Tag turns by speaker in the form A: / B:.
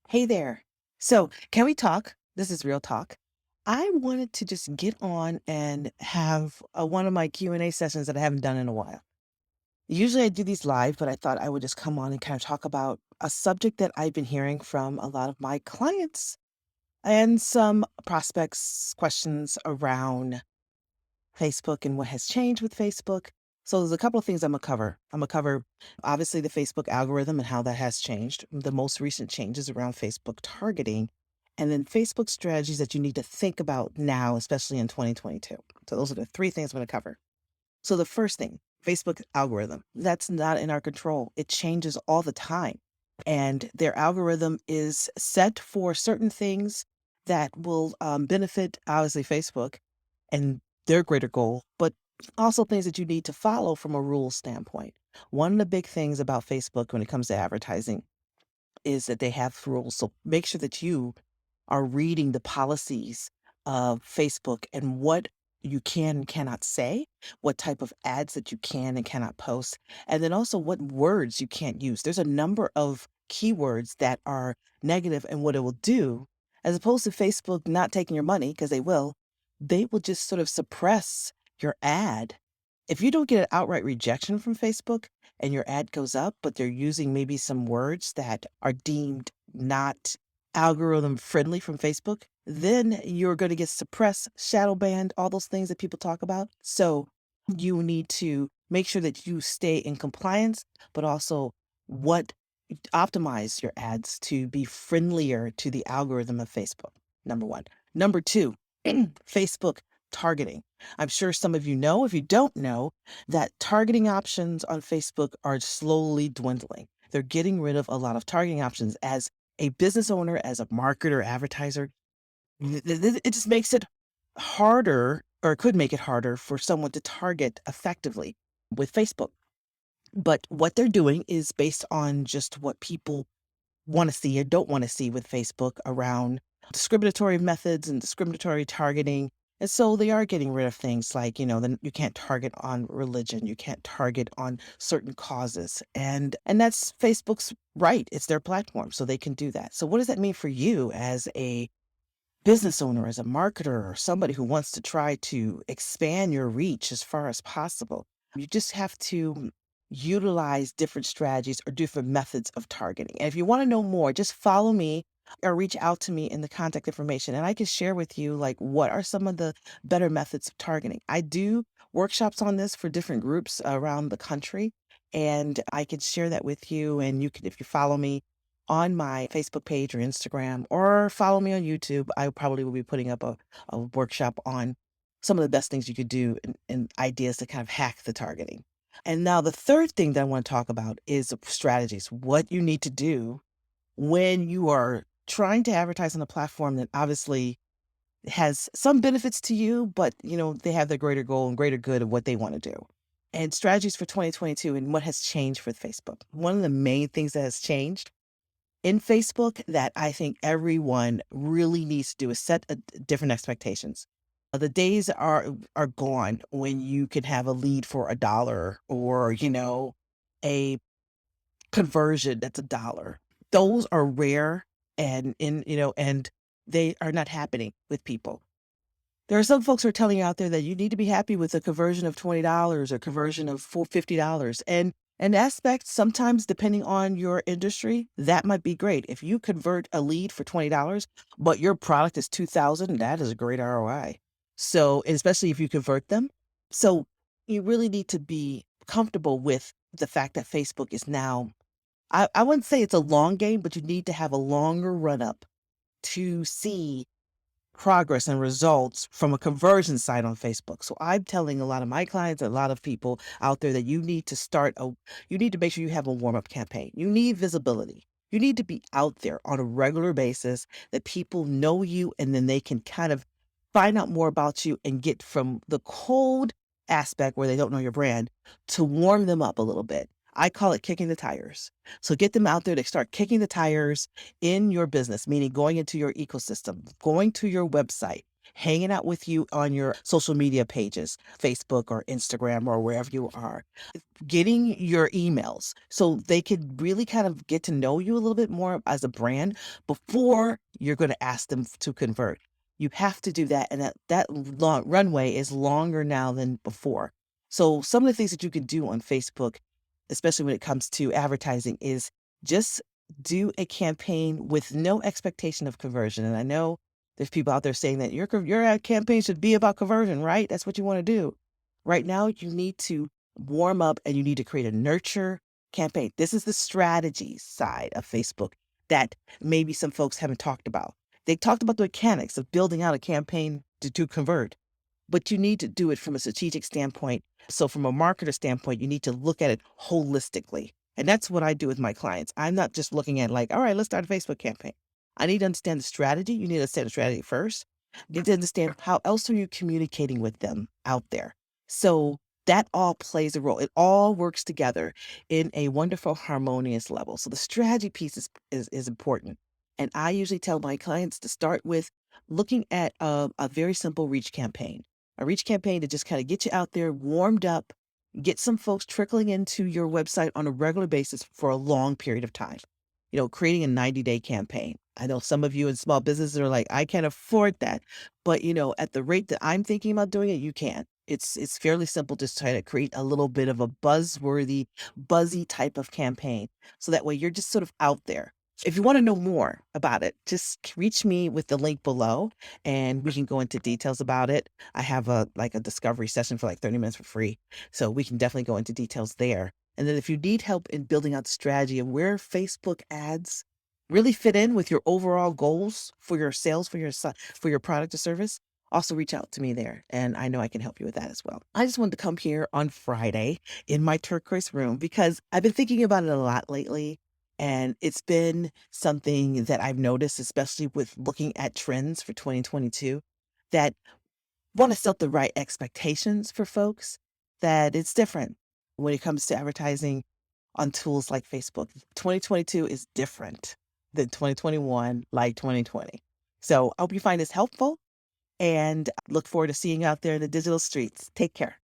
A: Hey there. So, can we talk? This is real talk. I wanted to just get on and have one of my Q&A sessions that I haven't done in a while. Usually I do these live, but I thought I would just come on and kind of talk about a subject that I've been hearing from a lot of my clients and some prospects questions around Facebook and what has changed with Facebook. So there's a couple of things I'm gonna cover. I'm gonna cover obviously the Facebook algorithm and how that has changed, the most recent changes around Facebook targeting, and then Facebook strategies that you need to think about now, especially in 2022. So those are the three things I'm gonna cover. So the first thing, Facebook algorithm, that's not in our control. It changes all the time. And their algorithm is set for certain things that will benefit, obviously, Facebook and their greater goal, but also things that you need to follow from a rule standpoint. One of the big things about Facebook when it comes to advertising is that they have rules. So make sure that you are reading the policies of Facebook and what you can and cannot say, what type of ads that you can and cannot post, and then also what words you can't use. There's a number of keywords that are negative, and what it will do, as opposed to Facebook not taking your money, because they will just sort of suppress your ad. If you don't get an outright rejection from Facebook, and your ad goes up, but they're using maybe some words that are deemed not algorithm friendly from Facebook, then you're going to get suppressed, shadow banned, all those things that people talk about. So you need to make sure that you stay in compliance, but also what optimize your ads to be friendlier to the algorithm of Facebook. Number one. Number two, Facebook targeting. I'm sure some of you know, if you don't know, that targeting options on Facebook are slowly dwindling. They're getting rid of a lot of targeting options. As a business owner, as a marketer, advertiser, it just makes it harder, or it could make it harder for someone to target effectively with Facebook. But what they're doing is based on just what people want to see or don't want to see with Facebook around discriminatory methods and discriminatory targeting. And so they are getting rid of things like, then you can't target on religion, you can't target on certain causes. And that's Facebook's right. It's their platform, so they can do that. So what does that mean for you as a business owner, as a marketer, or somebody who wants to try to expand your reach as far as possible? You just have to utilize different strategies or different methods of targeting. And if you want to know more, just follow me or reach out to me in the contact information, and I can share with you like what are some of the better methods of targeting. I do workshops on this for different groups around the country, and I can share that with you. And you can, if you follow me on my Facebook page or Instagram, or follow me on YouTube, I probably will be putting up a workshop on some of the best things you could do and ideas to kind of hack the targeting. And now the third thing that I want to talk about is the strategies, what you need to do when you are trying to advertise on a platform that obviously has some benefits to you, but they have their greater goal and greater good of what they want to do. And strategies for 2022 and what has changed with Facebook. One of the main things that has changed in Facebook that I think everyone really needs to do is set different expectations. The days are gone when you can have a lead for $1 or a conversion that's $1. Those are rare, and they are not happening with people. There are some folks who are telling you out there that you need to be happy with a conversion of $20 or conversion of $50. And an aspect, sometimes depending on your industry, that might be great. If you convert a lead for $20, but your product is 2,000, that is a great ROI. So, especially if you convert them. So you really need to be comfortable with the fact that Facebook is now, I wouldn't say it's a long game, but you need to have a longer run up to see progress and results from a conversion site on Facebook. So I'm telling a lot of my clients, a lot of people out there that you need to make sure you have a warm up campaign. You need visibility. You need to be out there on a regular basis that people know you, and then they can kind of find out more about you and get from the cold aspect where they don't know your brand to warm them up a little bit. I call it kicking the tires. So get them out there to start kicking the tires in your business, meaning going into your ecosystem, going to your website, hanging out with you on your social media pages, Facebook or Instagram or wherever you are, getting your emails so they could really kind of get to know you a little bit more as a brand before you're going to ask them to convert. You have to do that. And that long runway is longer now than before. So some of the things that you can do on Facebook, especially when it comes to advertising, is just do a campaign with no expectation of conversion. And I know there's people out there saying that your ad campaign should be about conversion, right? That's what you want to do. Right now, you need to warm up and you need to create a nurture campaign. This is the strategy side of Facebook that maybe some folks haven't talked about. They talked about the mechanics of building out a campaign to convert, but you need to do it from a strategic standpoint. So, from a marketer standpoint, you need to look at it holistically. And that's what I do with my clients. I'm not just looking at like, all right, let's start a Facebook campaign. I need to understand the strategy. You need to understand the strategy first. You need to understand how else are you communicating with them out there. So that all plays a role. It all works together in a wonderful, harmonious level. So the strategy piece is important. And I usually tell my clients to start with looking at a very simple reach campaign, a reach campaign to just kind of get you out there, warmed up, get some folks trickling into your website on a regular basis for a long period of time. Creating a 90-day campaign. I know some of you in small businesses are like, I can't afford that. But at the rate that I'm thinking about doing it, you can. It's fairly simple. Just try to create a little bit of a buzzworthy, buzzy type of campaign. So that way you're just sort of out there. If you want to know more about it, just reach me with the link below and we can go into details about it. I have a discovery session for like 30 minutes for free. So we can definitely go into details there. And then if you need help in building out the strategy of where Facebook ads really fit in with your overall goals for your sales, for your product or service, also reach out to me there. And I know I can help you with that as well. I just wanted to come here on Friday in my turquoise room because I've been thinking about it a lot lately. And it's been something that I've noticed, especially with looking at trends for 2022, that want to set the right expectations for folks, that it's different when it comes to advertising on tools like Facebook. 2022 is different than 2021, like 2020. So I hope you find this helpful and look forward to seeing you out there in the digital streets. Take care.